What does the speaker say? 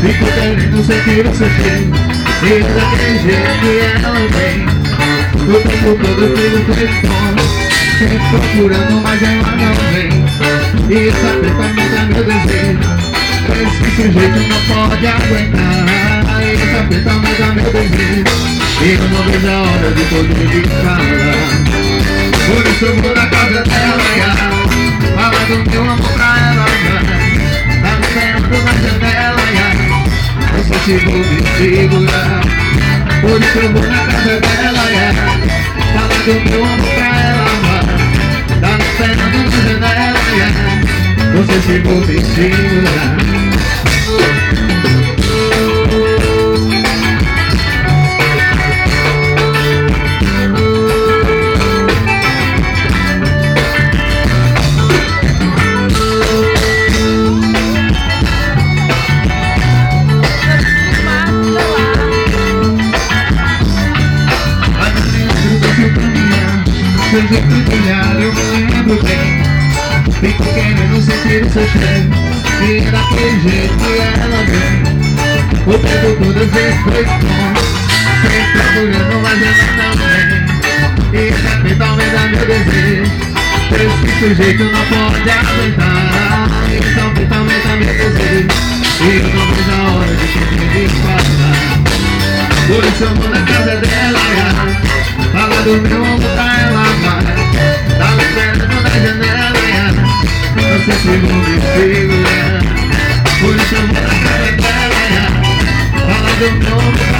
Fico querendo sentir o seu cheiro, e daquele jeito que ela vem. O tempo todo pelo telefone, sempre procurando, mas ela não vem. E isso aperta meu desejo, esse sujeito não pode aguentar. E isso aperta meu desejo, e eu não vejo a hora de poder lhe falar. Por isso eu vou na casa dela, fala do meu amor pra ela, tá me esperando na janela, não sei se vou me segurar. Por isso eu vou na casa dela, fala do meu amor pra ela, tá me esperando na janela, não sei se vou me segurar. Seu jeito de olhar eu me lembro bem. Fico querendo sentir o seu cheiro, e é daquele jeito que ela vem. O tempo todo eu vejo foi bom, sempre procurando, mas ela não vem. E esse apertamento é meu desejo, esse sujeito não pode aguentar. Esse apertamento é meu desejo, e eu não vejo a hora de poder disfarçar. Por isso eu vou na casa dela, fala do meu amor pra ela, tá me esperando na janela, não sei se vou me segurar. Por isso eu vou na casa dela, fala do meu amor